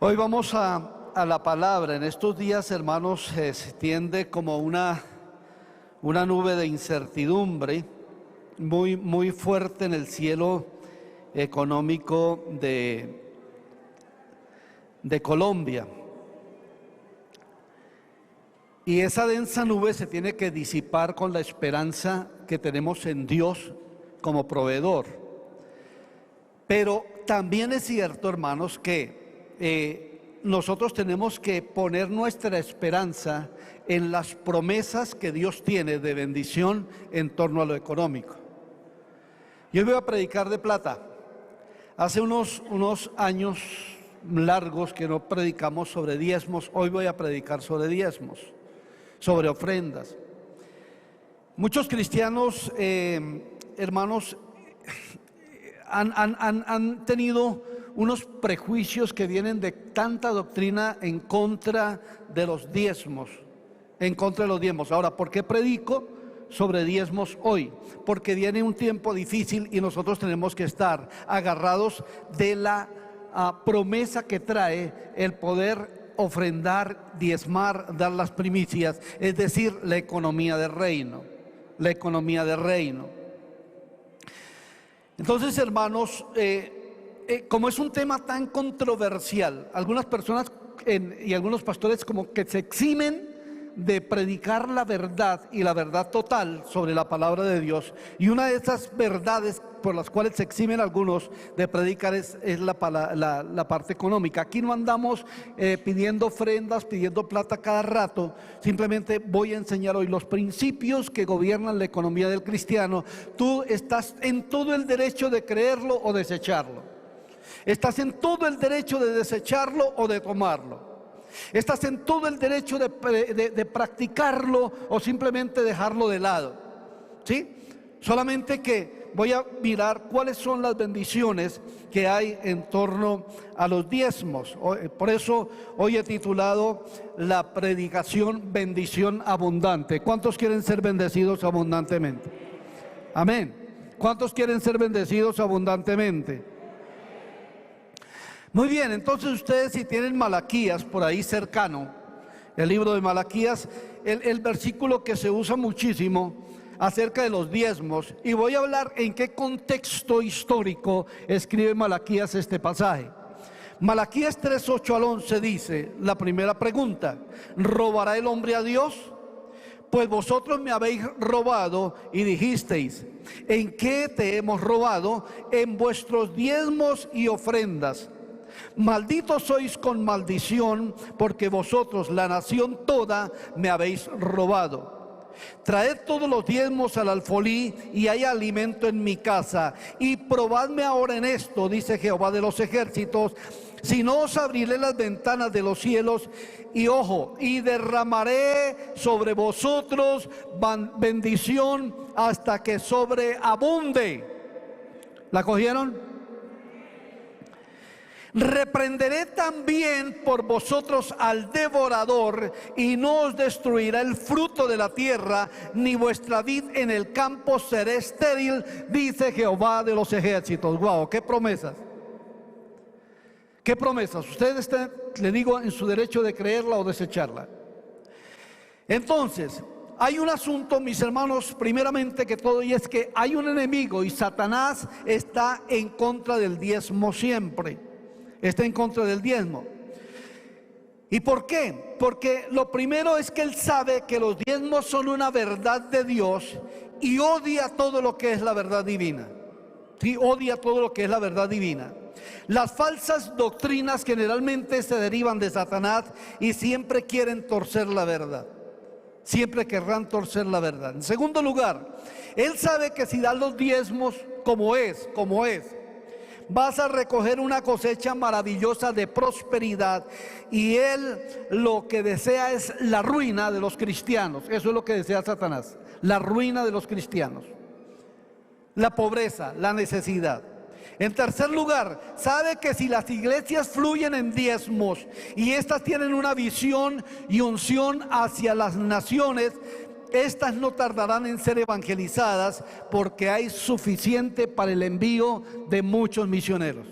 Hoy vamos a la palabra. En estos días, hermanos, se tiende como una nube de incertidumbre muy fuerte en el cielo económico de Colombia. Y esa densa nube se tiene que disipar con la esperanza que tenemos en Dios como proveedor. Pero también es cierto, hermanos, que nosotros tenemos que poner nuestra esperanza en las promesas que Dios tiene de bendición en torno a lo económico. Yo voy a predicar de plata. Hace unos años largos que no predicamos sobre diezmos. Hoy voy a predicar sobre diezmos, sobre ofrendas. Muchos cristianos, hermanos, han tenido unos prejuicios que vienen de tanta doctrina en contra de los diezmos, Ahora, ¿por qué predico sobre diezmos hoy? Porque viene un tiempo difícil y nosotros tenemos que estar agarrados de la promesa que trae el poder ofrendar, diezmar, dar las primicias, es decir, la economía del reino, Entonces, hermanos, como es un tema tan controversial, algunas personas y algunos pastores como que se eximen de predicar la verdad y la verdad total sobre la palabra de Dios. Y una de esas verdades por las cuales se eximen algunos de predicar es la parte económica. Aquí no andamos pidiendo ofrendas, pidiendo plata cada rato. Simplemente voy a enseñar hoy los principios que gobiernan la economía del cristiano. Tú estás en todo el derecho de creerlo o desecharlo. Estás en todo el derecho de desecharlo o de tomarlo. Estás en todo el derecho de practicarlo o simplemente dejarlo de lado, ¿sí? Solamente que voy a mirar cuáles son las bendiciones que hay en torno a los diezmos. Por eso hoy he titulado la predicación Bendición Abundante. ¿Cuántos quieren ser bendecidos abundantemente? Amén. ¿Cuántos quieren ser bendecidos abundantemente? Muy bien, entonces ustedes, si tienen Malaquías por ahí cercano, el libro de Malaquías, el versículo que se usa muchísimo acerca de los diezmos, y voy a hablar en qué contexto histórico escribe Malaquías este pasaje. Malaquías 3, 8 al 11 dice, la primera pregunta: ¿robará el hombre a Dios? Pues vosotros me habéis robado y dijisteis, ¿en qué te hemos robado? En vuestros diezmos y ofrendas. Malditos sois con maldición, porque vosotros, la nación toda, me habéis robado. Traed todos los diezmos al alfolí, y hay alimento en mi casa. Y probadme ahora en esto, dice Jehová de los ejércitos, si no os abriré las ventanas de los cielos, y derramaré sobre vosotros bendición hasta que sobreabunde. ¿La cogieron? Reprenderé también por vosotros al devorador, y no os destruirá el fruto de la tierra, ni vuestra vid en el campo será estéril, dice Jehová de los ejércitos. Wow, qué promesas. ¿Qué promesas? Usted está, le digo, en su derecho de creerla o desecharla. Entonces, hay un asunto, mis hermanos, primeramente que todo, y es que hay un enemigo, y Satanás está en contra del diezmo siempre. Está en contra del diezmo. ¿Y por qué? Porque lo primero es que él sabe que los diezmos son una verdad de Dios y odia todo lo que es la verdad divina. Sí, odia todo lo que es la verdad divina. Las falsas doctrinas generalmente se derivan de Satanás y siempre quieren torcer la verdad. Siempre querrán torcer la verdad. En segundo lugar, él sabe que si dan los diezmos como es, vas a recoger una cosecha maravillosa de prosperidad, y él lo que desea es la ruina de los cristianos. Eso es lo que desea Satanás, la ruina de los cristianos, la pobreza, la necesidad. En tercer lugar, sabe que si las iglesias fluyen en diezmos y estas tienen una visión y unción hacia las naciones, estas no tardarán en ser evangelizadas, porque hay suficiente para el envío de muchos misioneros.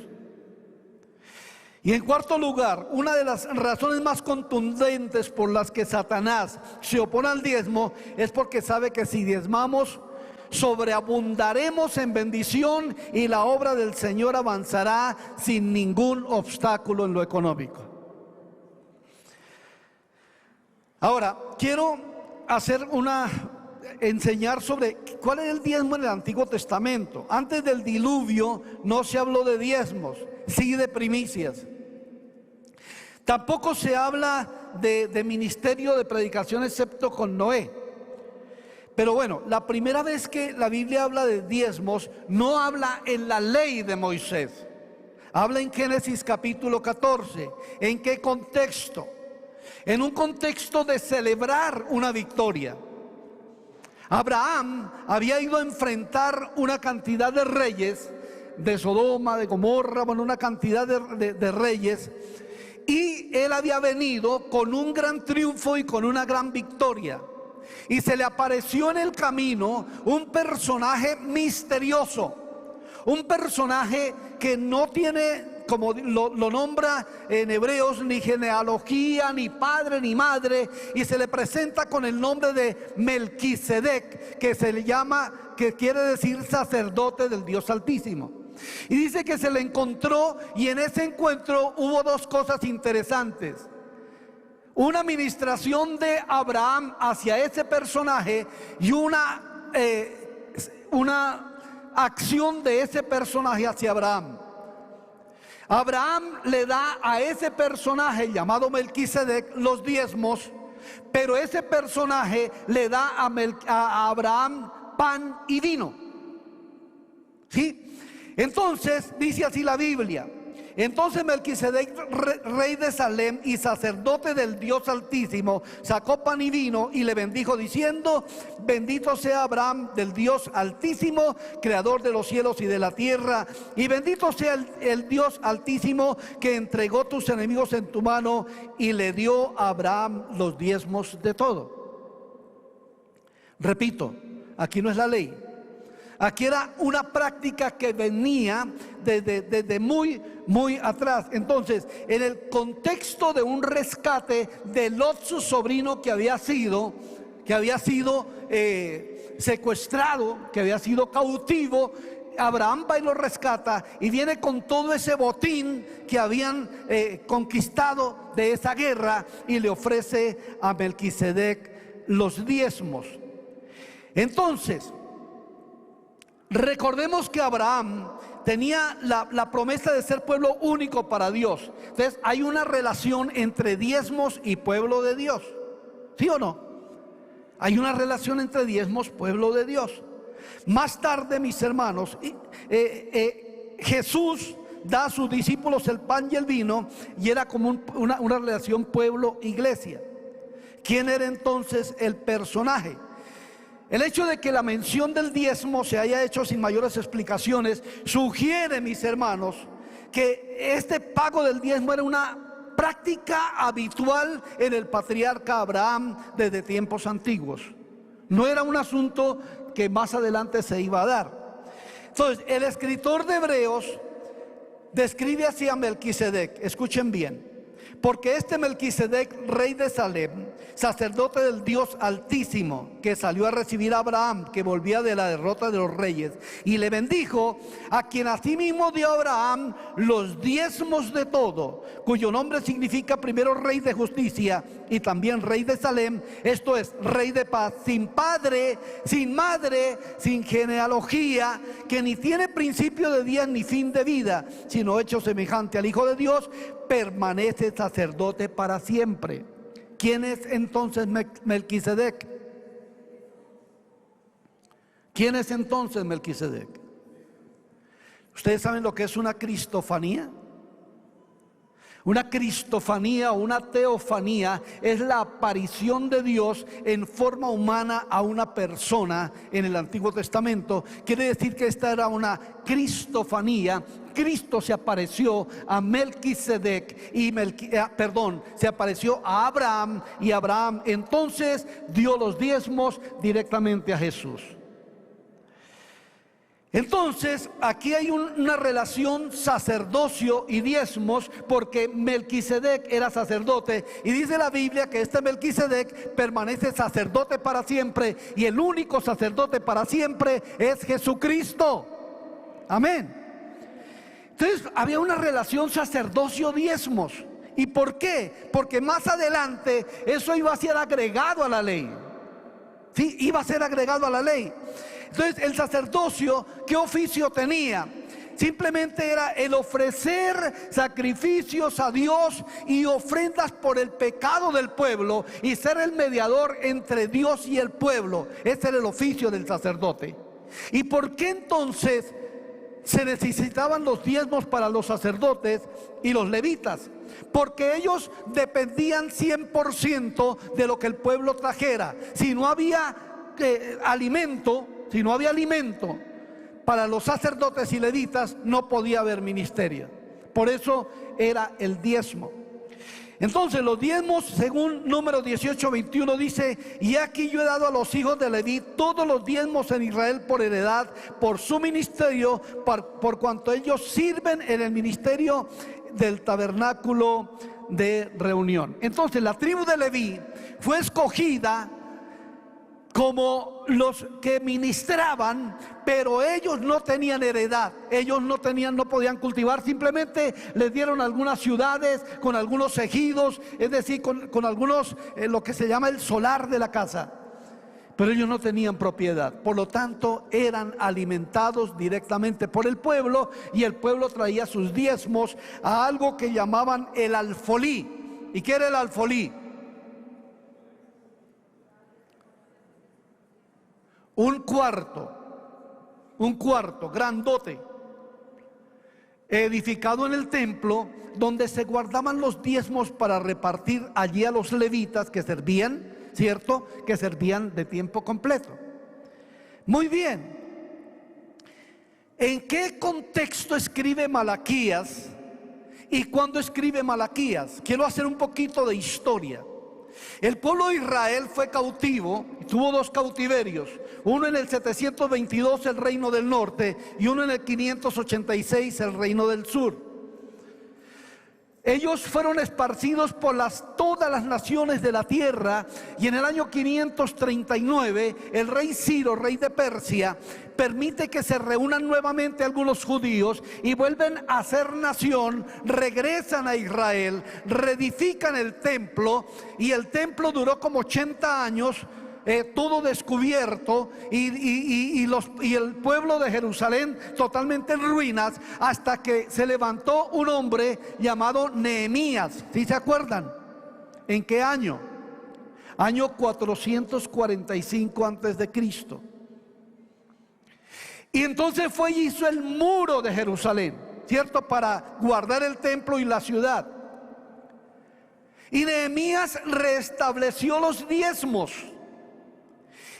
Y en cuarto lugar, una de las razones más contundentes por las que Satanás se opone al diezmo es porque sabe que si diezmamos, sobreabundaremos en bendición y la obra del Señor avanzará sin ningún obstáculo en lo económico. Ahora, quiero enseñar sobre cuál es el diezmo en el Antiguo Testamento. Antes del diluvio no se habló de diezmos, sí de primicias. Tampoco se habla de ministerio de predicación excepto con Noé. Pero bueno, la primera vez que la Biblia habla de diezmos, no habla en la ley de Moisés. Habla en Génesis capítulo 14. ¿En qué contexto? En un contexto de celebrar una victoria. Abraham había ido a enfrentar una cantidad de reyes, de Sodoma, de Gomorra, bueno, una cantidad de reyes. Y él había venido con un gran triunfo y con una gran victoria. Y se le apareció en el camino un personaje misterioso. Un personaje que no tiene, como lo nombra en Hebreos, ni genealogía, ni padre, ni madre. Y se le presenta con el nombre de Melquisedec, que se le llama, que quiere decir sacerdote del Dios Altísimo. Y dice que se le encontró, y en ese encuentro hubo dos cosas interesantes. Una administración de Abraham hacia ese personaje y una acción de ese personaje hacia Abraham. Abraham le da a ese personaje llamado Melquisedec los diezmos, pero ese personaje le da a Abraham pan y vino. ¿Sí? Entonces, dice así la Biblia: entonces Melquisedec, rey de Salem y sacerdote del Dios Altísimo, sacó pan y vino y le bendijo diciendo: bendito sea Abraham del Dios Altísimo, creador de los cielos y de la tierra, y bendito sea el Dios Altísimo que entregó tus enemigos en tu mano. Y le dio a Abraham los diezmos de todo. Repito, aquí no es la ley. Aquí era una práctica que venía desde muy atrás. Entonces, en el contexto de un rescate de Lot, su sobrino, que había sido secuestrado, que había sido cautivo, Abraham va y lo rescata y viene con todo ese botín que habían conquistado de esa guerra y le ofrece a Melquisedec los diezmos. Entonces, recordemos que Abraham tenía la promesa de ser pueblo único para Dios. Entonces hay una relación entre diezmos y pueblo de Dios. ¿Sí o no? Hay una relación entre diezmos, pueblo de Dios. Más tarde, mis hermanos, Jesús da a sus discípulos el pan y el vino, y era como una relación pueblo-iglesia. ¿Quién era entonces el personaje? El hecho de que la mención del diezmo se haya hecho sin mayores explicaciones sugiere, mis hermanos, que este pago del diezmo era una práctica habitual en el patriarca Abraham desde tiempos antiguos. No era un asunto que más adelante se iba a dar. Entonces, el escritor de Hebreos describe así a Melquisedec. Escuchen bien: porque este Melquisedec, rey de Salem, sacerdote del Dios Altísimo, que salió a recibir a Abraham, que volvía de la derrota de los reyes, y le bendijo, a quien asimismo dio a Abraham los diezmos de todo, cuyo nombre significa primero rey de justicia y también rey de Salem, esto es, rey de paz, sin padre, sin madre, sin genealogía, que ni tiene principio de días ni fin de vida, sino hecho semejante al Hijo de Dios, permanece sacerdote para siempre. ¿Quién es entonces Melquisedec? ¿Quién es entonces Melquisedec? ¿Ustedes saben lo que es una cristofanía? Una cristofanía o una teofanía es la aparición de Dios en forma humana a una persona en el Antiguo Testamento. Quiere decir que esta era una cristofanía. Cristo se apareció a Melquisedec se apareció a Abraham, y Abraham entonces dio los diezmos directamente a Jesús. Entonces, aquí hay una relación sacerdocio y diezmos, porque Melquisedec era sacerdote, y dice la Biblia que este Melquisedec permanece sacerdote para siempre, y el único sacerdote para siempre es Jesucristo. Amén. Entonces, había una relación sacerdocio-diezmos. ¿Y por qué? Porque más adelante eso iba a ser agregado a la ley. Sí, iba a ser agregado a la ley. Entonces, el sacerdocio, ¿qué oficio tenía? Simplemente era el ofrecer sacrificios a Dios y ofrendas por el pecado del pueblo, y ser el mediador entre Dios y el pueblo. Ese era el oficio del sacerdote. ¿Y por qué entonces se necesitaban los diezmos para los sacerdotes y los levitas? Porque ellos dependían 100% de lo que el pueblo trajera. Si no había alimento para los sacerdotes y levitas, no podía haber ministerio. Por eso era el diezmo. Entonces, los diezmos, según Números 18:21, dice: y aquí yo he dado a los hijos de Leví todos los diezmos en Israel por heredad, por su ministerio, por cuanto ellos sirven en el ministerio del tabernáculo de reunión. Entonces, la tribu de Leví fue escogida como los que ministraban, pero ellos no tenían heredad, ellos no podían cultivar. Simplemente les dieron algunas ciudades con algunos ejidos, es decir, con algunos, lo que se llama el solar de la casa, pero ellos no tenían propiedad. Por lo tanto, eran alimentados directamente por el pueblo, y el pueblo traía sus diezmos a algo que llamaban el alfolí. ¿Y qué era el alfolí? Un cuarto grandote, edificado en el templo, donde se guardaban los diezmos para repartir allí a los levitas que servían, ¿cierto? Que servían de tiempo completo. Muy bien. ¿En qué contexto escribe Malaquías y cuándo escribe Malaquías? Quiero hacer un poquito de historia. El pueblo de Israel fue cautivo, tuvo dos cautiverios, uno en el 722, el reino del norte, y uno en el 586, el reino del sur. Ellos fueron esparcidos por todas las naciones de la tierra, y en el año 539 el rey Ciro, rey de Persia, permite que se reúnan nuevamente algunos judíos y vuelven a ser nación, regresan a Israel, reedifican el templo, y el templo duró como 80 años, todo descubierto, y el pueblo de Jerusalén totalmente en ruinas, hasta que se levantó un hombre llamado Nehemías. ¿Sí se acuerdan? ¿En qué año? Año 445 antes de Cristo. Y entonces fue y hizo el muro de Jerusalén, ¿cierto? Para guardar el templo y la ciudad. Y Nehemías restableció los diezmos.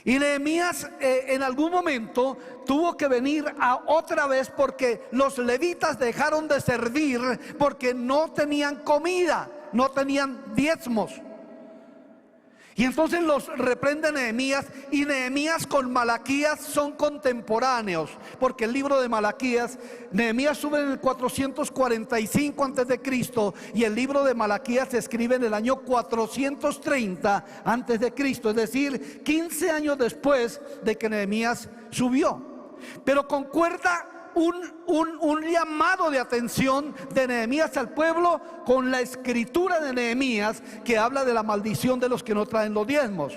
Y Nehemías en algún momento tuvo que venir otra vez, porque los levitas dejaron de servir porque no tenían comida, no tenían diezmos. Y entonces los reprende Nehemías, y Nehemías con Malaquías son contemporáneos, porque el libro de Malaquías, Nehemías sube en el 445 antes de Cristo, y el libro de Malaquías se escribe en el año 430 antes de Cristo, es decir, 15 años después de que Nehemías subió. Pero concuerda un llamado de atención de Nehemías al pueblo con la escritura de Nehemías, que habla de la maldición de los que no traen los diezmos.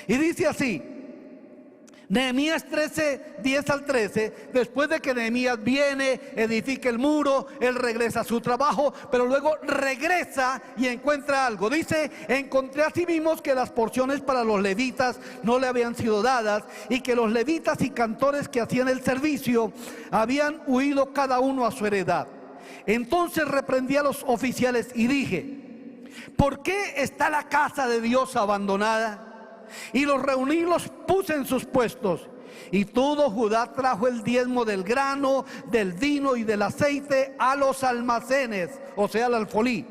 Y dice así, Nehemías 13, 10 al 13, después de que Nehemías viene, edifica el muro, él regresa a su trabajo, pero luego regresa y encuentra algo. Dice: encontré asimismo que las porciones para los levitas no le habían sido dadas, y que los levitas y cantores que hacían el servicio habían huido cada uno a su heredad. Entonces reprendí a los oficiales y dije: ¿por qué está la casa de Dios abandonada? Y los reuní, los puse en sus puestos. Y todo Judá trajo el diezmo del grano, del vino y del aceite a los almacenes, o sea, al alfolí.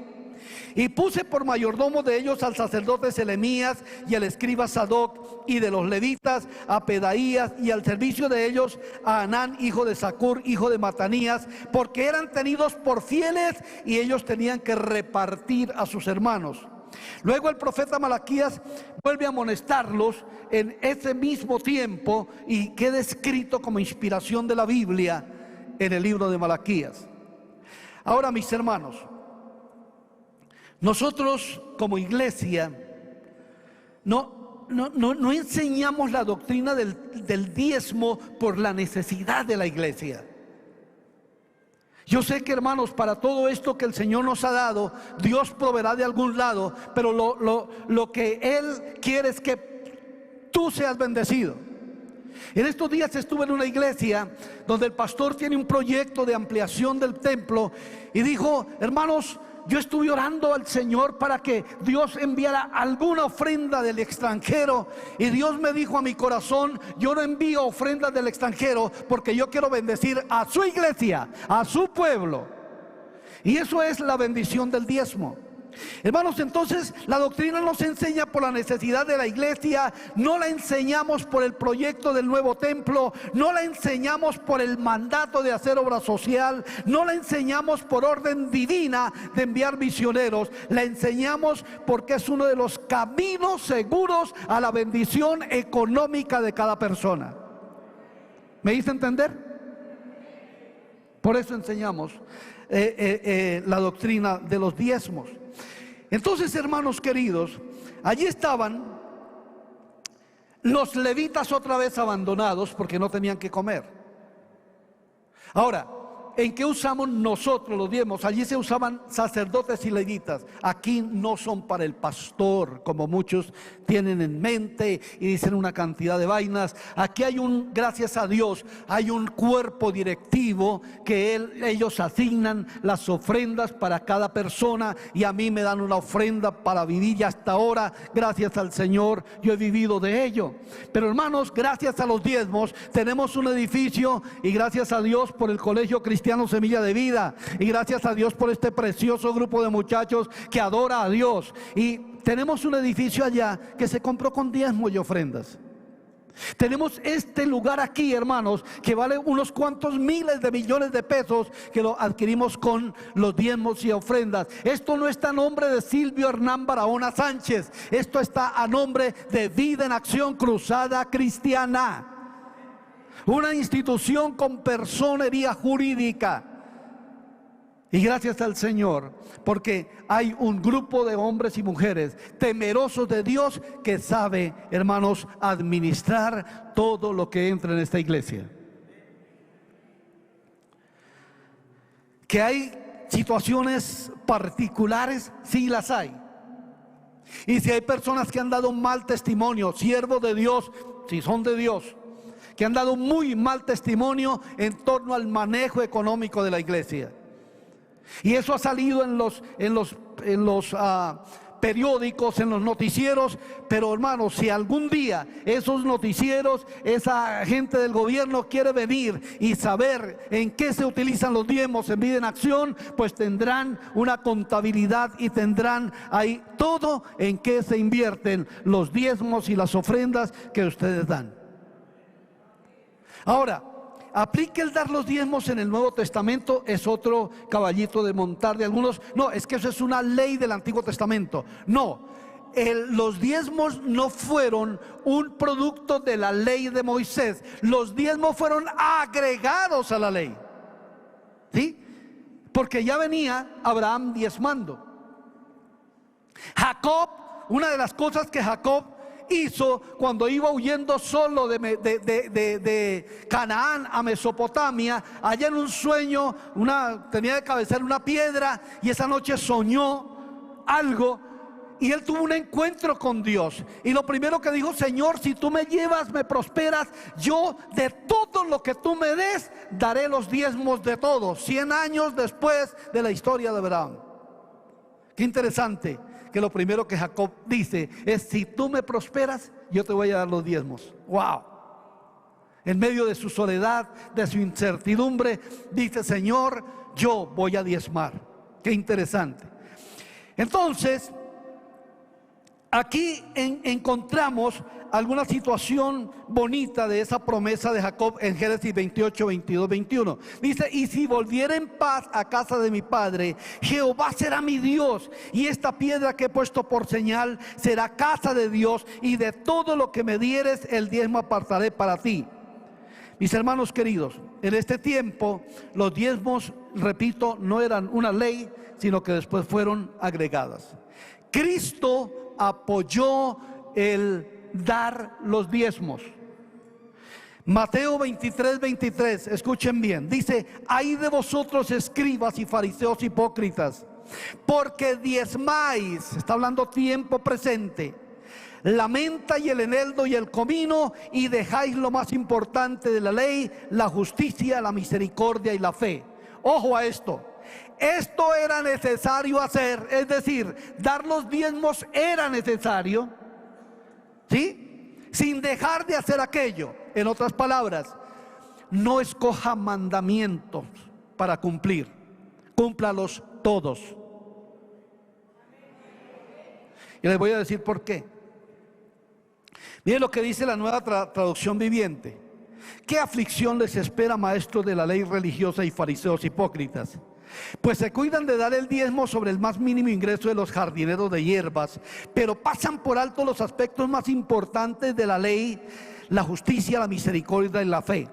Y puse por mayordomo de ellos al sacerdote Selemías y al escriba Sadoc, y de los levitas a Pedaías, y al servicio de ellos a Anán, hijo de Zacur, hijo de Matanías, porque eran tenidos por fieles y ellos tenían que repartir a sus hermanos. Luego el profeta Malaquías vuelve a amonestarlos en ese mismo tiempo y queda escrito como inspiración de la Biblia en el libro de Malaquías. Ahora, mis hermanos, nosotros como iglesia no enseñamos la doctrina del diezmo por la necesidad de la iglesia. Yo sé que, hermanos, para todo esto que el Señor nos ha dado, Dios proveerá de algún lado, pero lo que Él quiere es que tú seas bendecido. En estos días estuve en una iglesia donde el pastor tiene un proyecto de ampliación del templo y dijo: hermanos, yo estuve orando al Señor para que Dios enviara alguna ofrenda del extranjero, y Dios me dijo a mi corazón: yo no envío ofrendas del extranjero porque yo quiero bendecir a su iglesia, a su pueblo. Y eso es la bendición del diezmo. Hermanos, entonces la doctrina nos enseña por la necesidad de la iglesia, no la enseñamos por el proyecto del nuevo templo, no la enseñamos por el mandato de hacer obra social, no la enseñamos por orden divina de enviar misioneros, la enseñamos porque es uno de los caminos seguros a la bendición económica de cada persona. ¿Me hice entender? Por eso enseñamos la doctrina de los diezmos. Entonces, hermanos queridos, allí estaban los levitas otra vez abandonados porque no tenían que comer. Ahora, ¿en qué usamos nosotros los diezmos? Allí se usaban sacerdotes y levitas. Aquí no son para el pastor, como muchos tienen en mente y dicen una cantidad de vainas. Aquí hay gracias a Dios, hay un cuerpo directivo que ellos asignan las ofrendas para cada persona, y a mí me dan una ofrenda para vivir, y hasta ahora, gracias al Señor, yo he vivido de ello. Pero, hermanos, gracias a los diezmos tenemos un edificio, y gracias a Dios por el Colegio Cristiano Semilla de Vida, y gracias a Dios por este precioso grupo de muchachos que adora a Dios. Y tenemos un edificio allá que se compró con diezmos y ofrendas. Tenemos este lugar aquí, hermanos, que vale unos cuantos miles de millones de pesos, que lo adquirimos con los diezmos y ofrendas. Esto no está a nombre de Silvio Hernán Barahona Sánchez, esto está a nombre de Vida en Acción Cruzada Cristiana, una institución con personería jurídica. Y gracias al Señor, porque hay un grupo de hombres y mujeres temerosos de Dios que sabe, hermanos, administrar todo lo que entra en esta iglesia. Que hay situaciones particulares, sí las hay. Y si hay personas que han dado mal testimonio, siervos de Dios, si son de Dios, que han dado muy mal testimonio en torno al manejo económico de la iglesia. Y eso ha salido en los periódicos, en los noticieros. Pero, hermanos, si algún día esos noticieros, esa gente del gobierno quiere venir y saber en qué se utilizan los diezmos en Vida en Acción, pues tendrán una contabilidad y tendrán ahí todo en qué se invierten los diezmos y las ofrendas que ustedes dan. Ahora, aplique el dar los diezmos en el Nuevo Testamento, es otro caballito de montar de algunos. No, es que eso es una ley del Antiguo Testamento. No, los diezmos no fueron un producto de la ley de Moisés. Los diezmos fueron agregados a la ley, ¿sí? Porque ya venía Abraham diezmando. Jacob, una de las cosas que Jacob hizo cuando iba huyendo solo de Canaán a Mesopotamia, allá en un sueño, tenía de cabecera una piedra, y esa noche soñó algo, y él tuvo un encuentro con Dios, y lo primero que dijo: Señor, si tú me llevas, me prosperas, yo de todo lo que tú me des daré los diezmos de todo. 100 años después de la historia de Abraham. Qué interesante que lo primero que Jacob dice es: si tú me prosperas, yo te voy a dar los diezmos. ¡Wow! En medio de su soledad, de su incertidumbre, dice: Señor, yo voy a diezmar. Qué interesante. Entonces, aquí encontramos alguna situación bonita de esa promesa de Jacob en Génesis 28, 22, 21. Dice: y si volviera en paz a casa de mi padre, Jehová será mi Dios, y esta piedra que he puesto por señal será casa de Dios, y de todo lo que me dieres el diezmo apartaré para ti. Mis hermanos queridos, en este tiempo los diezmos, repito, no eran una ley, sino que después fueron agregadas. Cristo apoyó el dar los diezmos. Mateo 23, 23, escuchen bien, dice: ay de vosotros, escribas y fariseos hipócritas, porque diezmáis, está hablando tiempo presente, la menta y el eneldo y el comino, y dejáis lo más importante de la ley, la justicia, la misericordia y la fe. Ojo a esto. Esto era necesario hacer, es decir, dar los diezmos era necesario, ¿sí? Sin dejar de hacer aquello. En otras palabras, no escoja mandamientos para cumplir, cúmplalos todos. Y les voy a decir por qué. Miren lo que dice la Nueva Traducción Viviente: ¿qué aflicción les espera, maestros de la ley religiosa y fariseos hipócritas? Pues se cuidan de dar el diezmo sobre el más mínimo ingreso de los jardineros de hierbas, pero pasan por alto los aspectos más importantes de la ley, la justicia, la misericordia y la fe.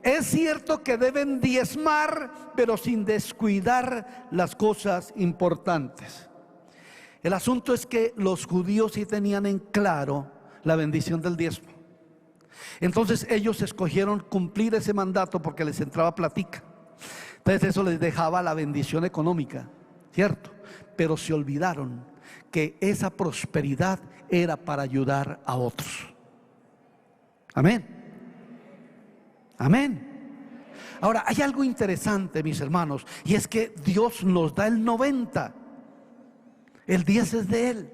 Es cierto que deben diezmar, pero sin descuidar las cosas importantes. El asunto es que los judíos sí tenían en claro la bendición del diezmo. Entonces ellos escogieron cumplir ese mandato porque les entraba platica. Entonces eso les dejaba la bendición económica, ¿cierto? Pero se olvidaron que esa prosperidad era para ayudar a otros. Amén. Amén. Ahora, hay algo interesante, mis hermanos, y es que Dios nos da el 90. El 10 es de Él.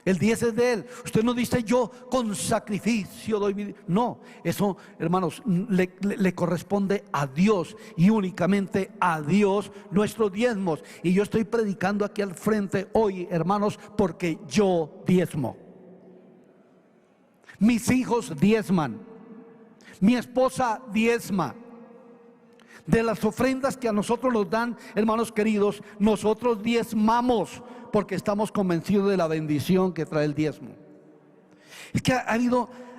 El 10 es de Él. Usted no dice: yo con sacrificio doy mi... No, eso, hermanos, le corresponde a Dios, y únicamente a Dios nuestros diezmos. Y yo estoy predicando aquí al frente hoy, hermanos, porque yo diezmo. Mis hijos diezman. Mi esposa diezma. De las ofrendas que a nosotros nos dan, hermanos queridos, nosotros diezmamos, porque estamos convencidos de la bendición que trae el diezmo. Es que ha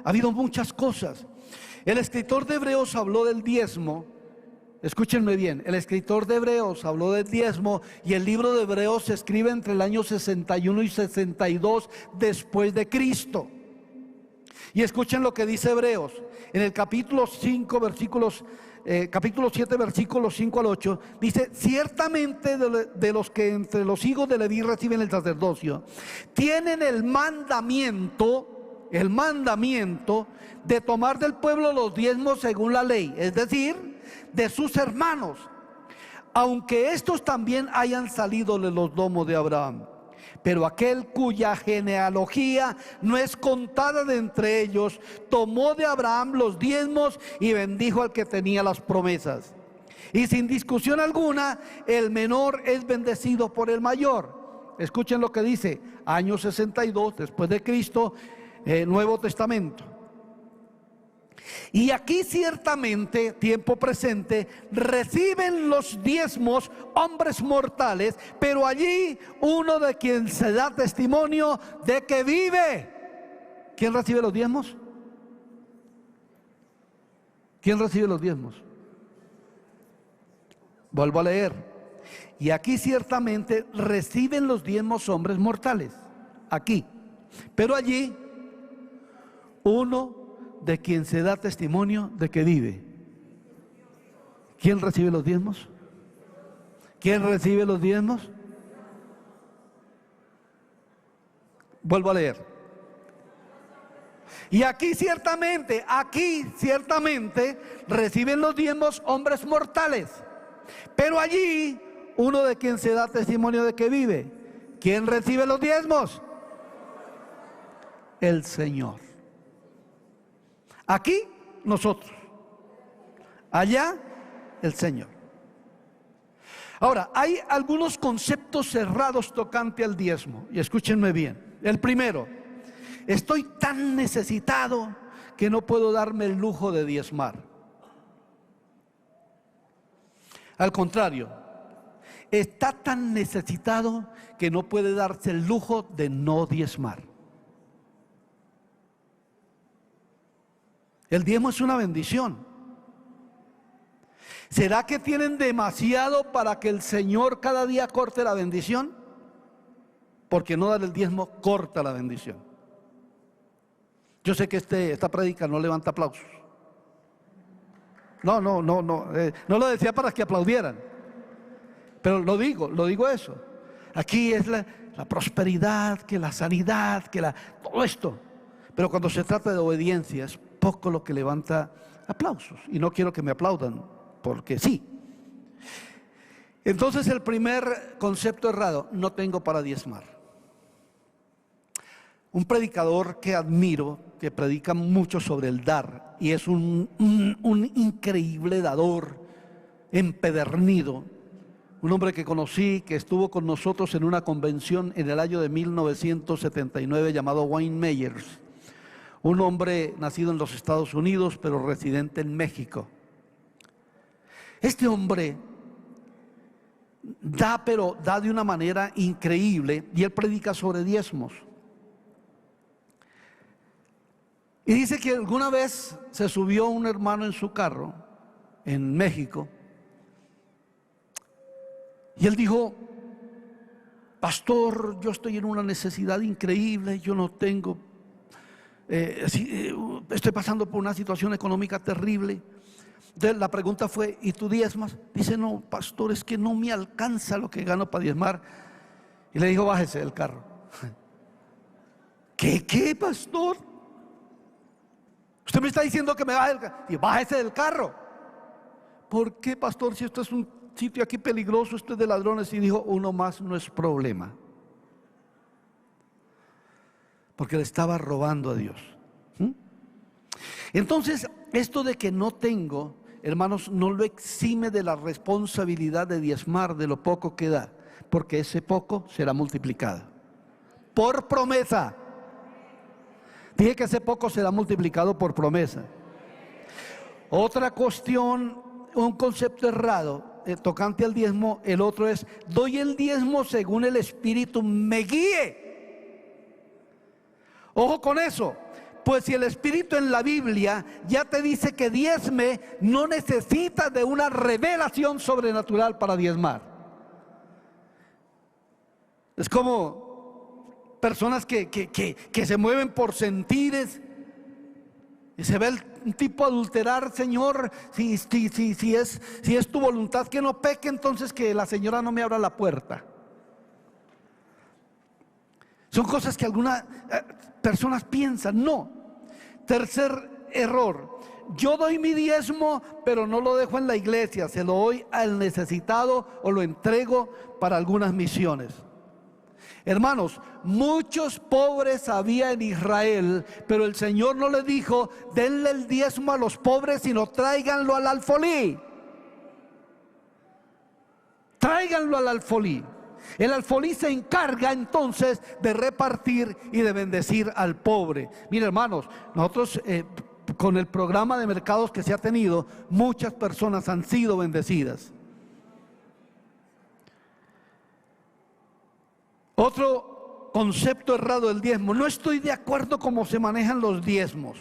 habido muchas cosas. El escritor de Hebreos habló del diezmo. Escúchenme bien, el escritor de Hebreos habló del diezmo, y el libro de Hebreos se escribe entre el año 61 y 62 después de Cristo. Y escuchen lo que dice Hebreos en el capítulo 5 versículos capítulo 7 versículos 5 al 8. Dice: ciertamente de los que entre los hijos de Leví reciben el sacerdocio, tienen el mandamiento de tomar del pueblo los diezmos según la ley, es decir, de sus hermanos, aunque estos también hayan salido de los domos de Abraham. Pero aquel cuya genealogía no es contada de entre ellos, tomó de Abraham los diezmos y bendijo al que tenía las promesas. Y sin discusión alguna, el menor es bendecido por el mayor. Escuchen lo que dice, año 62 después de Cristo, Nuevo Testamento. Y aquí ciertamente, tiempo presente, reciben los diezmos hombres mortales, pero allí uno de quien se da testimonio de que vive. ¿Quién recibe los diezmos? ¿Quién recibe los diezmos? Vuelvo a leer. Y aquí ciertamente reciben los diezmos hombres mortales. Aquí. Pero allí uno de quien se da testimonio de que vive. ¿Quién recibe los diezmos? ¿Quién recibe los diezmos? Vuelvo a leer. Y aquí ciertamente reciben los diezmos hombres mortales, pero allí uno de quien se da testimonio de que vive. ¿Quién recibe los diezmos? El Señor. Aquí nosotros, allá el Señor. Ahora, hay algunos conceptos cerrados tocante al diezmo, y escúchenme bien. El primero: estoy tan necesitado que no puedo darme el lujo de diezmar. Al contrario, está tan necesitado que no puede darse el lujo de no diezmar. El diezmo es una bendición. ¿Será que tienen demasiado para que el Señor cada día corte la bendición? Porque no dar el diezmo corta la bendición. Yo sé que esta prédica no levanta aplausos. No lo decía para que aplaudieran, pero lo digo eso. Aquí es la prosperidad, que la sanidad, todo esto. Pero cuando se trata de obediencia es poco lo que levanta aplausos. Y no quiero que me aplaudan, porque sí. Entonces, el primer concepto errado: no tengo para diezmar. Un predicador que admiro, que predica mucho sobre el dar, y es un increíble dador, empedernido, un hombre que conocí, que estuvo con nosotros en una convención en el año de 1979, llamado Wayne Myers. Un hombre nacido en los Estados Unidos, pero residente en México. Este hombre pero da de una manera increíble, y él predica sobre diezmos. Y dice que alguna vez se subió un hermano en su carro en México, y él dijo: pastor, yo estoy en una necesidad increíble, yo no tengo, estoy pasando por una situación económica terrible. Entonces la pregunta fue: ¿y tú diezmas? Dice: no, pastor, es que no me alcanza lo que gano para diezmar. Y le dijo: bájese del carro. ¿Qué, pastor? Usted me está diciendo que me baje del carro. Y bájese del carro. ¿Por qué, pastor? Si esto es un sitio aquí peligroso, esto es de ladrones. Y dijo: uno más no es problema. Porque le estaba robando a Dios. Entonces, esto de que no tengo, hermanos, no lo exime de la responsabilidad de diezmar de lo poco que da, porque ese poco será multiplicado por promesa. Dije que ese poco será multiplicado por promesa. Otra cuestión, un concepto errado tocante al diezmo, el otro es: doy el diezmo según el Espíritu me guíe. Ojo con eso. Pues si el Espíritu en la Biblia ya te dice que diezme, no necesitas de una revelación sobrenatural para diezmar. Es como personas que se mueven por sentires, y se ve un tipo adulterar: Señor, si es tu voluntad que no peque, entonces que la señora no me abra la puerta. Son cosas que algunas personas piensan. No. Tercer error: yo doy mi diezmo, pero no lo dejo en la iglesia, se lo doy al necesitado o lo entrego para algunas misiones. Hermanos, muchos pobres había en Israel, pero el Señor no le dijo: denle el diezmo a los pobres, sino tráiganlo al alfolí. Tráiganlo al alfolí. El alfolí se encarga entonces de repartir y de bendecir al pobre. Mire, hermanos, nosotros con el programa de mercados que se ha tenido, muchas personas han sido bendecidas. Otro concepto errado del diezmo: no estoy de acuerdo cómo se manejan los diezmos.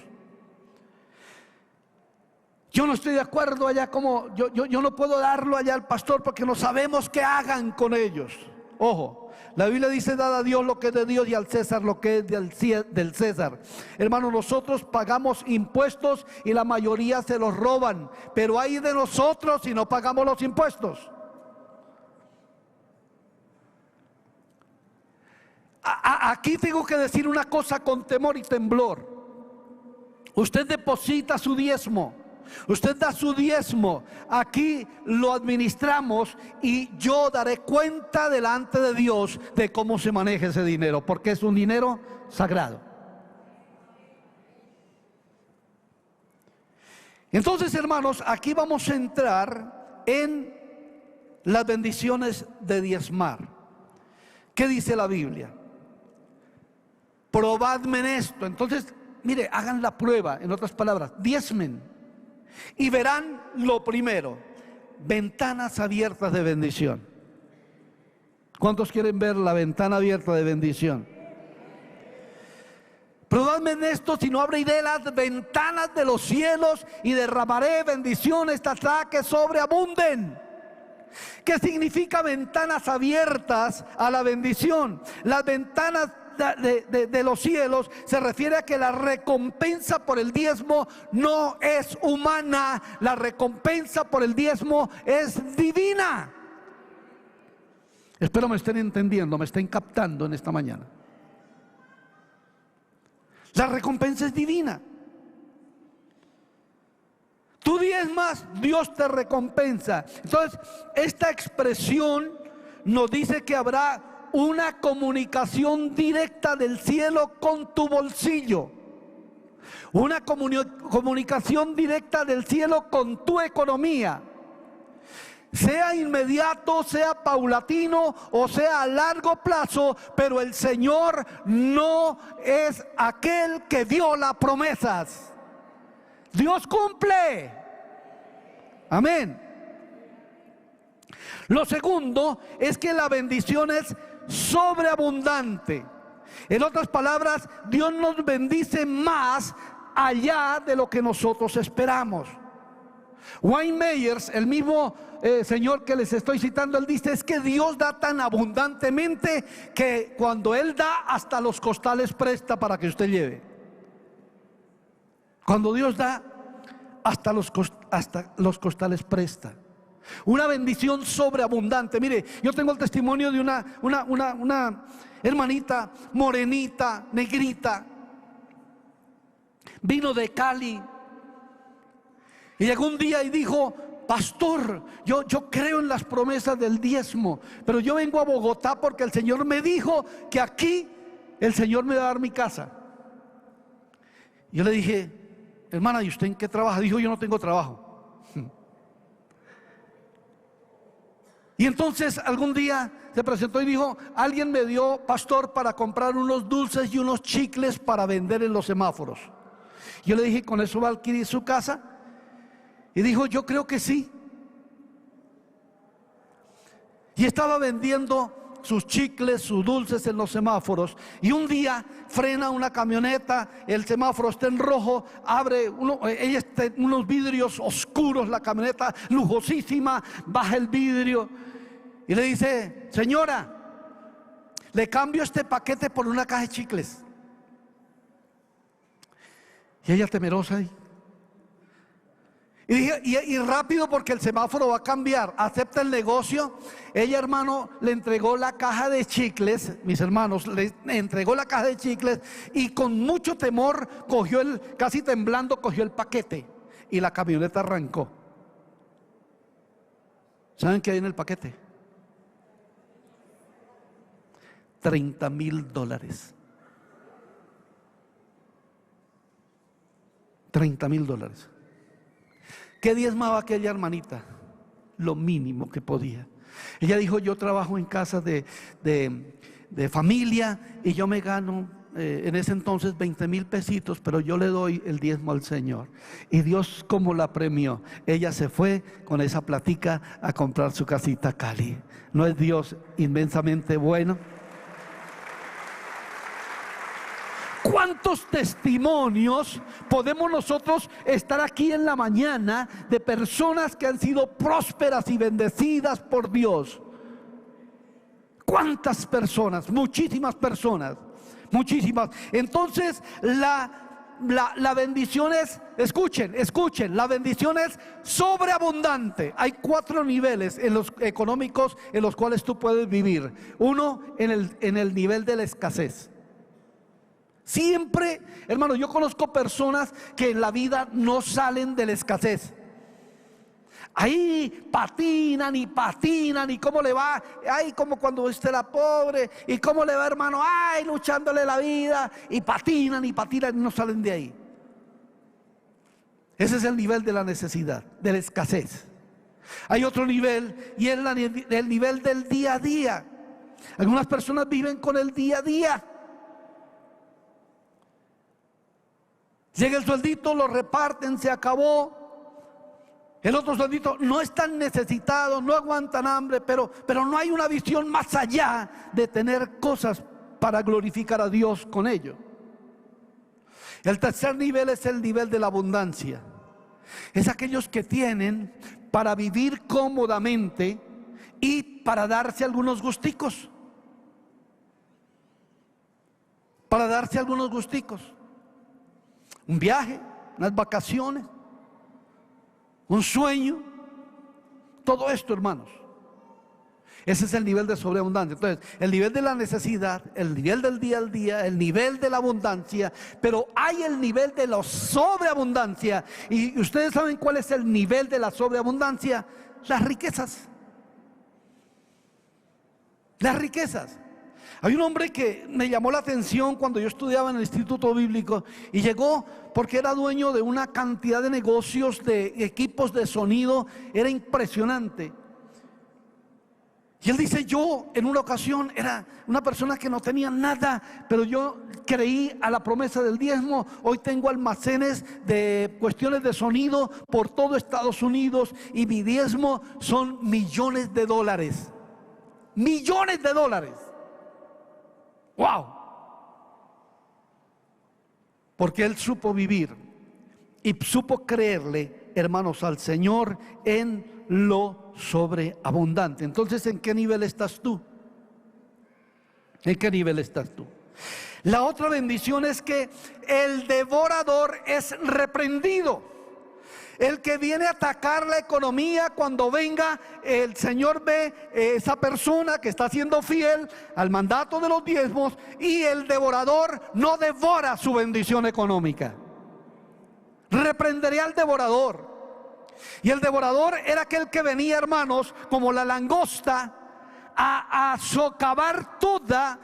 Yo no estoy de acuerdo allá como yo no puedo darlo allá al pastor porque no sabemos qué hagan con ellos. Ojo, la Biblia dice: dad a Dios lo que es de Dios y al César lo que es del César. Hermano, nosotros pagamos impuestos y la mayoría se los roban, pero hay de nosotros si no pagamos los impuestos. Aquí tengo que decir una cosa con temor y temblor. Usted deposita su diezmo, usted da su diezmo, aquí lo administramos y yo daré cuenta delante de Dios de cómo se maneja ese dinero, porque es un dinero sagrado. Entonces, hermanos, aquí vamos a entrar en las bendiciones de diezmar. ¿Qué dice la Biblia? Probadme en esto. Entonces, mire, hagan la prueba, en otras palabras, diezmen y verán lo primero: ventanas abiertas de bendición. ¿Cuántos quieren ver la ventana abierta de bendición? Probadme en esto, si no abriré las ventanas de los cielos y derramaré bendiciones hasta que sobreabunden. ¿Qué significa ventanas abiertas a la bendición? Las ventanas de los cielos se refiere a que la recompensa por el diezmo no es humana, la recompensa por el diezmo es divina. Espero me estén entendiendo, me estén captando en esta mañana. La recompensa es divina. Tú diezmas, Dios te recompensa. Entonces, esta expresión nos dice que habrá una comunicación directa del cielo con tu bolsillo. Una comunicación directa del cielo con tu economía. Sea inmediato, sea paulatino o sea a largo plazo, pero el Señor no es aquel que viola promesas. Dios cumple. Amén. Lo segundo es que la bendición es sobreabundante. En otras palabras, Dios nos bendice más allá de lo que nosotros esperamos. Wayne Myers, el mismo señor que les estoy citando, él dice: es que Dios da tan abundantemente que cuando Él da, hasta los costales presta para que usted lleve. Cuando Dios da, hasta los costales presta. Una bendición sobreabundante. Mire, yo tengo el testimonio de una hermanita morenita, negrita. Vino de Cali y llegó un día y dijo: pastor, yo creo en las promesas del diezmo, pero yo vengo a Bogotá porque el Señor me dijo que aquí el Señor me va a dar mi casa. Yo le dije: hermana, ¿y usted en qué trabaja? Dijo: yo no tengo trabajo. Y entonces algún día se presentó y dijo: alguien me dio, pastor, para comprar unos dulces y unos chicles para vender en los semáforos. Yo le dije: ¿con eso va a adquirir su casa? Y dijo: yo creo que sí. Y estaba vendiendo sus chicles, sus dulces en los semáforos. Y un día frena una camioneta, el semáforo está en rojo, abre ella está en unos vidrios oscuros, la camioneta lujosísima, baja el vidrio y le dice: señora, le cambio este paquete por una caja de chicles. Y ella temerosa ahí. Y rápido, porque el semáforo va a cambiar, acepta el negocio. Ella, hermano, le entregó la caja de chicles, mis hermanos, le entregó la caja de chicles y con mucho temor casi temblando, cogió el paquete y la camioneta arrancó. ¿Saben qué hay en el paquete? $30,000. $30,000. ¿Qué diezmaba aquella hermanita? Lo mínimo que podía. Ella dijo: yo trabajo en casa de familia y yo me gano en ese entonces 20,000 pesitos, pero yo le doy el diezmo al Señor. Y Dios, como la premió, ella se fue con esa platica a comprar su casita Cali. ¿No es Dios inmensamente bueno? ¿Cuántos testimonios podemos nosotros estar aquí en la mañana de personas que han sido prósperas y bendecidas por Dios? ¿Cuántas personas? Muchísimas personas, muchísimas. Entonces la bendición es, escuchen, la bendición es sobreabundante. Hay 4 niveles en los económicos en los cuales tú puedes vivir. Uno, en el nivel de la escasez. Siempre, hermano, yo conozco personas que en la vida no salen de la escasez. Ahí patinan y cómo le va, ay, como cuando usted era pobre, y cómo le va, hermano, ay, luchándole la vida, y patinan y no salen de ahí. Ese es el nivel de la necesidad, de la escasez. Hay otro nivel y es el nivel del día a día. Algunas personas viven con el día a día. Llega el sueldito, lo reparten, se acabó. El otro sueldito, no están necesitados, no aguantan hambre, pero no hay una visión más allá de tener cosas para glorificar a Dios con ello. El tercer nivel es el nivel de la abundancia. Es aquellos que tienen para vivir cómodamente y para darse algunos gusticos. Para darse algunos gusticos. Un viaje, unas vacaciones, un sueño. Todo esto, hermanos. Ese es el nivel de sobreabundancia. Entonces, el nivel de la necesidad, el nivel del día al día, el nivel de la abundancia, pero hay el nivel de la sobreabundancia. Y ustedes saben cuál es el nivel de la sobreabundancia: las riquezas. Las riquezas. Hay un hombre que me llamó la atención cuando yo estudiaba en el Instituto Bíblico y llegó porque era dueño de una cantidad de negocios, de equipos de sonido, era impresionante. Y él dice: yo en una ocasión era una persona que no tenía nada, pero yo creí a la promesa del diezmo. Hoy tengo almacenes de cuestiones de sonido por todo Estados Unidos y mi diezmo son millones de dólares. Millones de dólares. ¡Wow! Porque él supo vivir y supo creerle, hermanos, al Señor en lo sobreabundante. Entonces, ¿en qué nivel estás tú? ¿En qué nivel estás tú? La otra bendición es que el devorador es reprendido. El que viene a atacar la economía, cuando venga, el Señor ve esa persona que está siendo fiel al mandato de los diezmos, y el devorador no devora su bendición económica. Reprenderé al devorador. Y el devorador era aquel que venía, hermanos, como la langosta, a socavar toda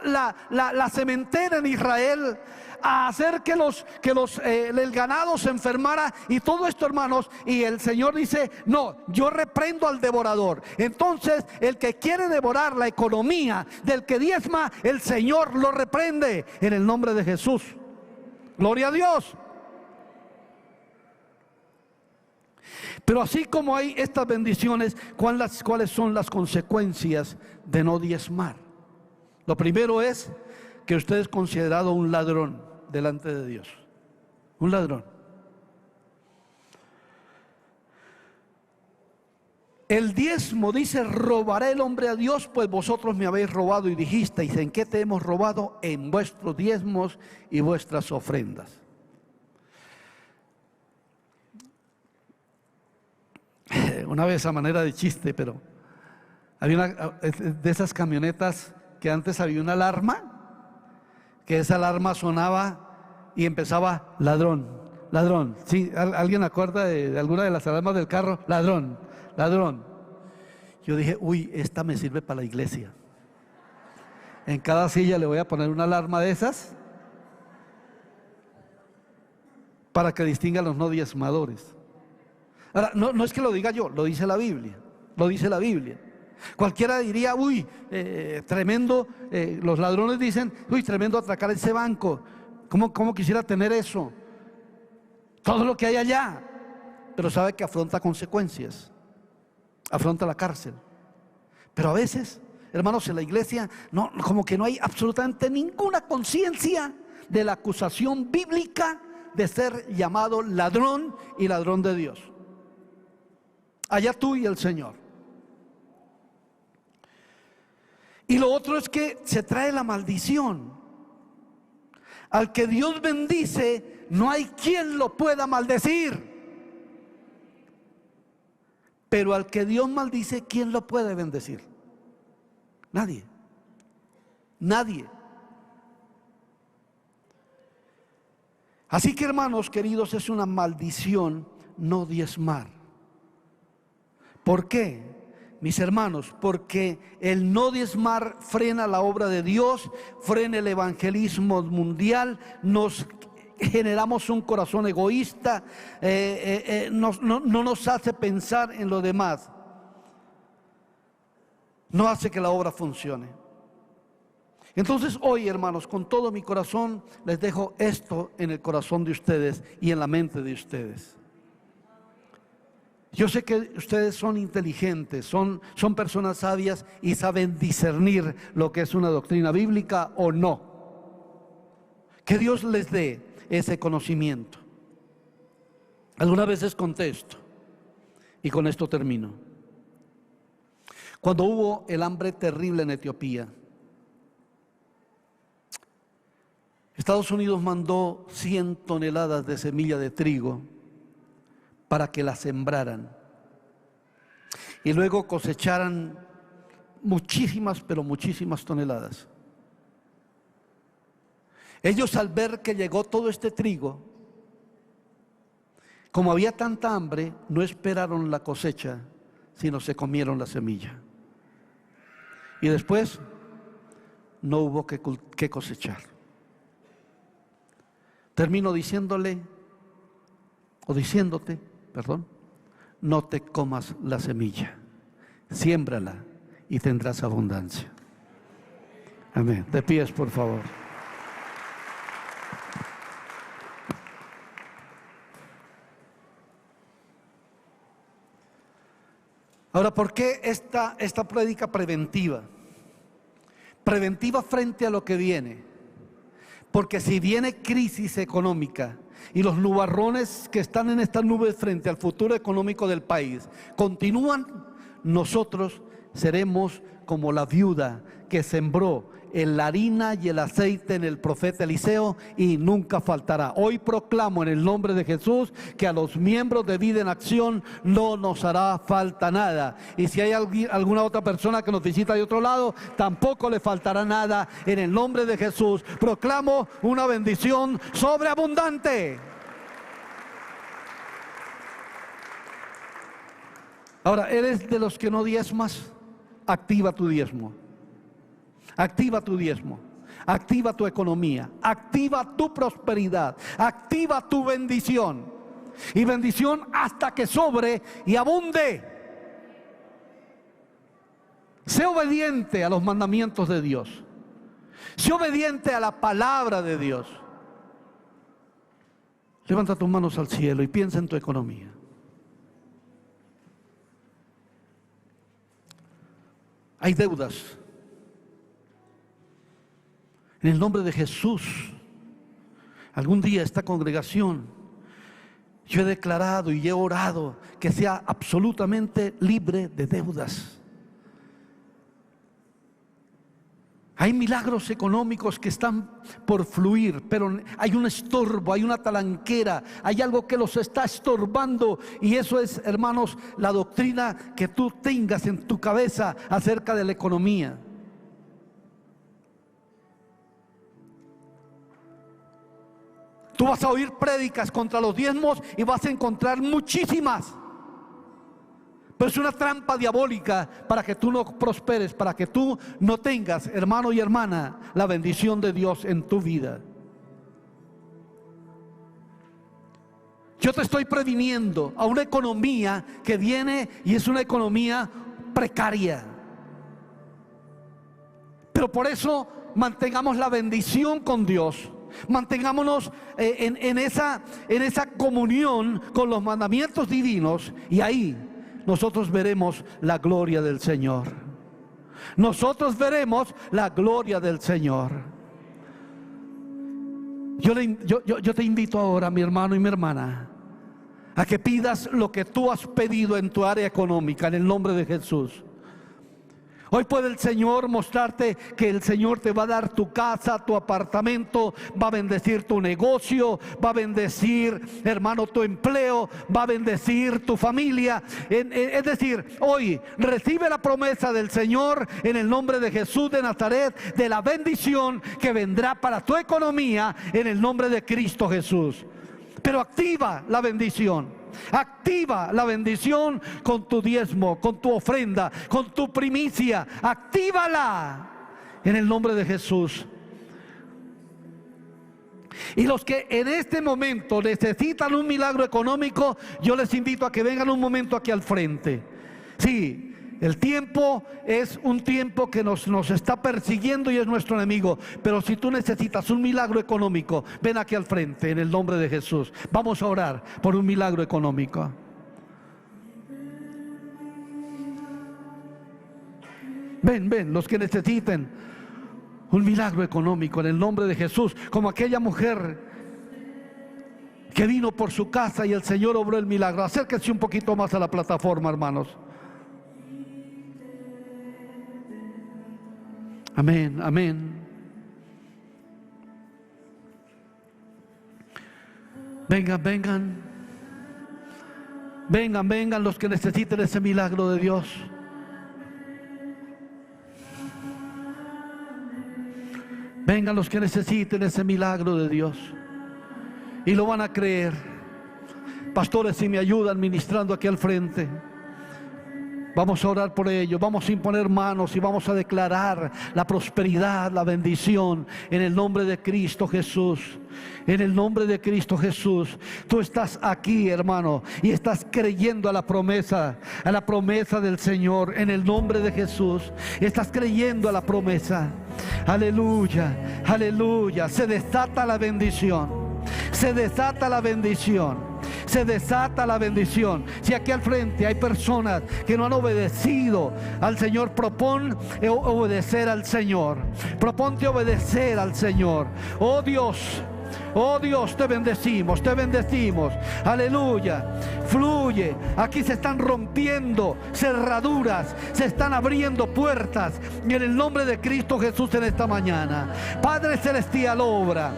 la sementera en Israel, a hacer que el ganado se enfermara y todo esto, hermanos. Y el Señor dice: no, yo reprendo al devorador. Entonces, el que quiere devorar la economía del que diezma, el Señor lo reprende en el nombre de Jesús. Gloria a Dios. Pero así como hay estas bendiciones, ¿cuáles son las consecuencias de no diezmar? Lo primero es que usted es considerado un ladrón delante de Dios. Un ladrón. El diezmo dice: robará el hombre a Dios, pues vosotros me habéis robado. Y dijisteis: ¿en qué te hemos robado? En vuestros diezmos y vuestras ofrendas. Una vez, a manera de chiste, pero había una de esas camionetas que antes había una alarma, que esa alarma sonaba y empezaba: ladrón, ladrón. ¿Sí? ¿Alguien acuerda de alguna de las alarmas del carro? Ladrón, ladrón. Yo dije: uy, esta me sirve para la iglesia. En cada silla le voy a poner una alarma de esas para que distinga a los no diezmadores. Ahora, no es que lo diga yo, lo dice la Biblia. Lo dice la Biblia. Cualquiera diría: uy, tremendo. Los ladrones dicen: uy, tremendo atracar ese banco. ¿Cómo quisiera tener eso? Todo lo que hay allá. Pero sabe que afronta consecuencias. Afronta la cárcel. Pero a veces, hermanos, en la iglesia como que no hay absolutamente ninguna conciencia de la acusación bíblica de ser llamado ladrón y ladrón de Dios. Allá tú y el Señor. Y lo otro es que se trae la maldición. Al que Dios bendice, no hay quien lo pueda maldecir. Pero al que Dios maldice, ¿quién lo puede bendecir? Nadie. Nadie. Así que, hermanos queridos, es una maldición no diezmar. ¿Por qué, mis hermanos? Porque el no diezmar frena la obra de Dios, frena el evangelismo mundial, nos generamos un corazón egoísta, no nos hace pensar en lo demás, no hace que la obra funcione. Entonces hoy, hermanos, con todo mi corazón les dejo esto en el corazón de ustedes y en la mente de ustedes. Yo sé que ustedes son inteligentes, son personas sabias y saben discernir lo que es una doctrina bíblica o no. Que Dios les dé ese conocimiento. Algunas veces contesto, y con esto termino. Cuando hubo el hambre terrible en Etiopía, Estados Unidos mandó 100 toneladas de semilla de trigo para que la sembraran y luego cosecharan muchísimas, pero muchísimas toneladas. Ellos, al ver que llegó todo este trigo, como había tanta hambre, no esperaron la cosecha, sino se comieron la semilla. Y después no hubo que cosechar. Termino diciéndole, o diciéndote, perdón, no te comas la semilla, siémbrala y tendrás abundancia. Amén. De pies, por favor. Ahora, ¿por qué esta prédica preventiva? Preventiva frente a lo que viene. Porque si viene crisis económica y los nubarrones que están en estas nubes frente al futuro económico del país continúan, nosotros seremos como la viuda que sembró la harina y el aceite en el profeta Eliseo y nunca faltará. Hoy proclamo en el nombre de Jesús que a los miembros de Vida en Acción no nos hará falta nada. Y si hay alguna otra persona que nos visita de otro lado, tampoco le faltará nada. En el nombre de Jesús proclamo una bendición sobreabundante. Ahora, ¿eres de los que no diezmas? Activa tu diezmo. Activa tu diezmo, activa tu economía, activa tu prosperidad, activa tu bendición. Y bendición hasta que sobre y abunde. Sé obediente a los mandamientos de Dios. Sé obediente a la palabra de Dios. Levanta tus manos al cielo y piensa en tu economía. Hay deudas. En el nombre de Jesús, algún día esta congregación, yo he declarado y he orado que sea absolutamente libre de deudas. Hay milagros económicos que están por fluir, pero hay un estorbo, hay una talanquera, hay algo que los está estorbando. Y eso es, hermanos, la doctrina que tú tengas en tu cabeza acerca de la economía. Tú vas a oír prédicas contra los diezmos y vas a encontrar muchísimas. Pero es una trampa diabólica para que tú no prosperes, para que tú no tengas, hermano y hermana, la bendición de Dios en tu vida. Yo te estoy previniendo a una economía que viene y es una economía precaria. Pero por eso mantengamos la bendición con Dios. Mantengámonos en esa comunión con los mandamientos divinos, y ahí nosotros veremos la gloria del Señor. Nosotros veremos la gloria del Señor. Yo te invito ahora, mi hermano y mi hermana, a que pidas lo que tú has pedido en tu área económica en el nombre de Jesús. Hoy puede el Señor mostrarte que el Señor te va a dar tu casa, tu apartamento, va a bendecir tu negocio, va a bendecir, hermano, tu empleo, va a bendecir tu familia. Es decir, hoy recibe la promesa del Señor en el nombre de Jesús de Nazaret, de la bendición que vendrá para tu economía en el nombre de Cristo Jesús. Pero activa la bendición. Activa la bendición con tu diezmo, con tu ofrenda, con tu primicia. Actívala en el nombre de Jesús. Y los que en este momento necesitan un milagro económico, yo les invito a que vengan un momento aquí al frente. Sí, el tiempo es un tiempo que nos está persiguiendo y es nuestro enemigo. Pero si tú necesitas un milagro económico, ven aquí al frente en el nombre de Jesús. Vamos a orar por un milagro económico. Ven, los que necesiten un milagro económico en el nombre de Jesús, como aquella mujer que vino por su casa y el Señor obró el milagro. Acérquense un poquito más a la plataforma, hermanos. Amén, amén. Vengan los que necesiten ese milagro de Dios. Vengan los que necesiten ese milagro de Dios. Y lo van a creer. Pastores, si me ayudan ministrando aquí al frente, vamos a orar por ellos, vamos a imponer manos y vamos a declarar la prosperidad, la bendición en el nombre de Cristo Jesús. En el nombre de Cristo Jesús. Tú estás aquí, hermano, y estás creyendo a la promesa del Señor. En el nombre de Jesús estás creyendo a la promesa. Aleluya, aleluya. Se desata la bendición. Se desata la bendición. Se desata la bendición. Si aquí al frente hay personas que no han obedecido al Señor, propón obedecer al Señor. Proponte obedecer al Señor. Oh Dios, te bendecimos, te bendecimos. Aleluya. Fluye. Aquí se están rompiendo cerraduras, se están abriendo puertas. Y en el nombre de Cristo Jesús en esta mañana, Padre Celestial, obra,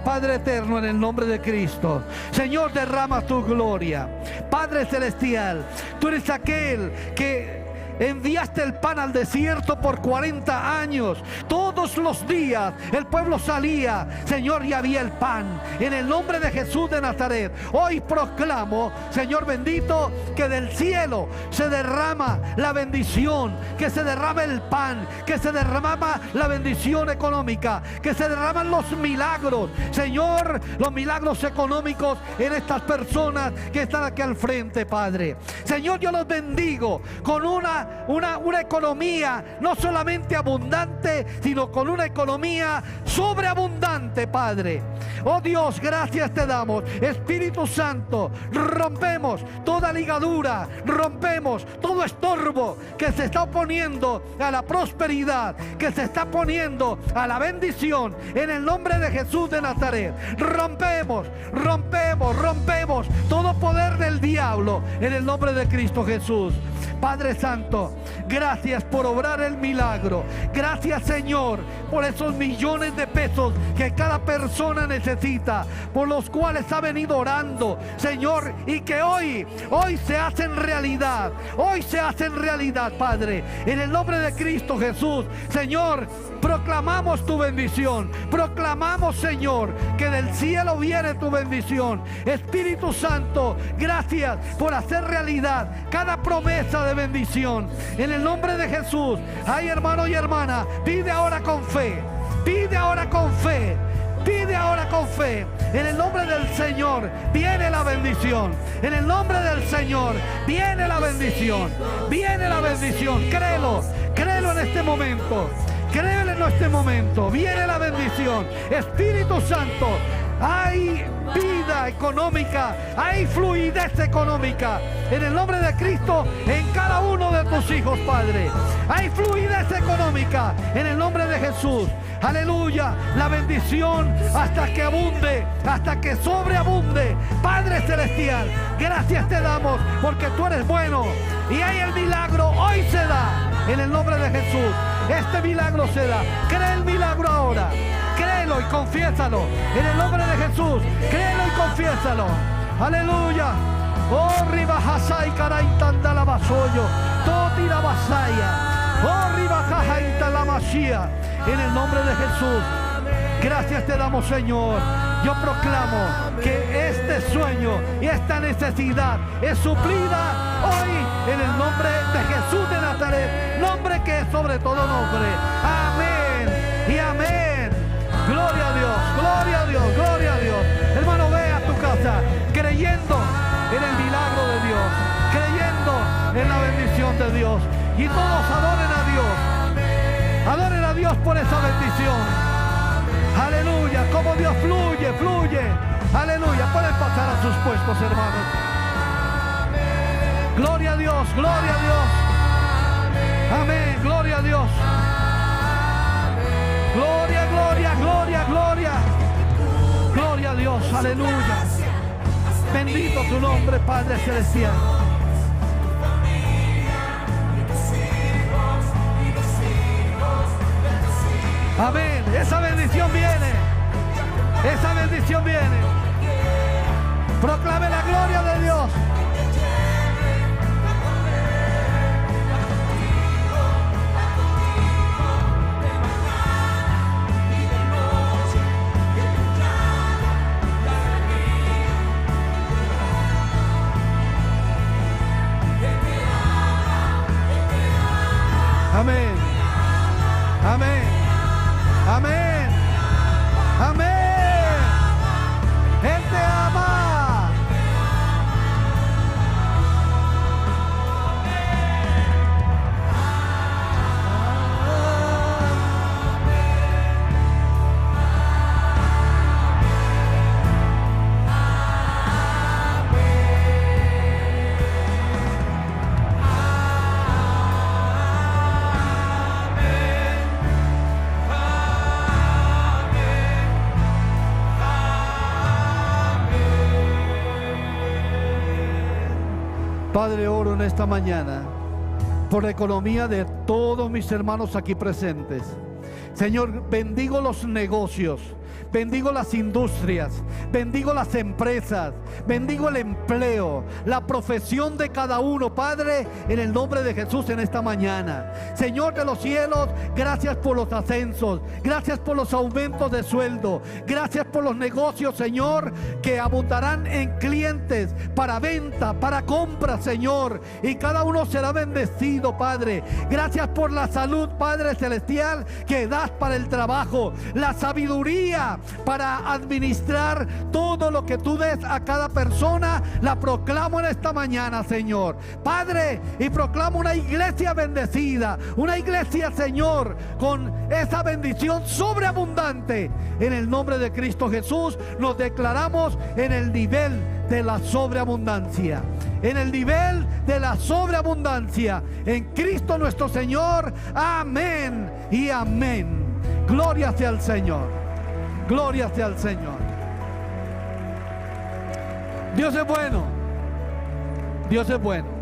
Padre eterno, en el nombre de Cristo. Señor, derrama tu gloria. Padre Celestial, tú eres aquel que enviaste el pan al desierto por 40 años. Todos los días el pueblo salía, Señor, y había el pan. En el nombre de Jesús de Nazaret, hoy proclamo, Señor bendito, que del cielo se derrama la bendición, que se derrama el pan, que se derrama la bendición económica, que se derraman los milagros, Señor, los milagros económicos en estas personas que están aquí al frente, Padre. Señor, yo los bendigo con una economía no solamente abundante, sino con una economía sobreabundante, Padre. Oh Dios, gracias te damos. Espíritu Santo, rompemos toda ligadura, rompemos todo estorbo que se está oponiendo a la prosperidad, que se está poniendo a la bendición, en el nombre de Jesús de Nazaret. Rompemos todo poder del diablo en el nombre de Cristo Jesús. Padre Santo, gracias por obrar el milagro. Gracias, Señor, por esos millones de pesos que cada persona necesita, por los cuales ha venido orando, Señor, y que hoy se hacen realidad. Hoy se hacen realidad, Padre, en el nombre de Cristo Jesús. Señor, proclamamos tu bendición. Proclamamos, Señor, que del cielo viene tu bendición. Espíritu Santo, gracias por hacer realidad cada promesa de bendición. En el nombre de Jesús. Ay, hermano y hermana, pide ahora con fe. Pide ahora con fe. Pide ahora con fe. En el nombre del Señor viene la bendición. En el nombre del Señor viene la bendición. Viene la bendición. Créelo. Créelo en este momento. Créelo en este momento. Viene la bendición. Espíritu Santo, hay vida económica, hay fluidez económica en el nombre de Cristo en cada uno de tus hijos, Padre. Hay fluidez económica en el nombre de Jesús. Aleluya, la bendición hasta que abunde, hasta que sobreabunde. Padre Celestial, gracias te damos porque tú eres bueno y hay el milagro, hoy se da en el nombre de Jesús. Este milagro se da. Cree el milagro ahora. Créelo y confiésalo en el nombre de Jesús. Créelo y confiésalo. Aleluya. Oh, ribajasai caraitanda la basoyo. Totira basaya. Oh, ribajajaita la masía. En el nombre de Jesús. Gracias te damos, Señor. Yo proclamo que este sueño y esta necesidad es suplida hoy en el nombre de Jesús de Nazaret, nombre que es sobre todo nombre. Amén y amén. Gloria a Dios, gloria a Dios, confianza, creyendo en el milagro de Dios, creyendo en la bendición de Dios. Y todos adoren a Dios. Adoren a Dios por esa bendición. Aleluya, como Dios fluye, fluye. Aleluya, pueden pasar a sus puestos, hermanos. Gloria a Dios, gloria a Dios. Amén, gloria a Dios. Gloria, gloria, gloria, gloria. Gloria a Dios, aleluya. Bendito tu nombre, Padre Celestial. Amén, esa bendición viene. Esa bendición viene. Proclame la gloria de Dios. Amén. Amén. Amén. Amén. Él te ama. Padre, oro en esta mañana por la economía de todos mis hermanos aquí presentes. Señor, bendigo los negocios, bendigo las industrias, bendigo las empresas, bendigo el empleo, la profesión de cada uno, Padre, en el nombre de Jesús en esta mañana. Señor de los cielos, gracias por los ascensos, gracias por los aumentos de sueldo, gracias por los negocios, Señor, que abundarán en clientes para venta, para compra, Señor, y cada uno será bendecido, Padre. Gracias por la salud, Padre Celestial, que das para el trabajo, la sabiduría para administrar todo lo que tú des a cada persona. La proclamo en esta mañana, Señor, Padre, y proclamo una iglesia bendecida, una iglesia, Señor, con esa bendición sobreabundante. En el nombre de Cristo Jesús nos declaramos en el nivel de la sobreabundancia, en el nivel de la sobreabundancia en Cristo nuestro Señor. Amén y amén. Gloria sea al Señor. Gloria sea al Señor. Dios es bueno. Dios es bueno.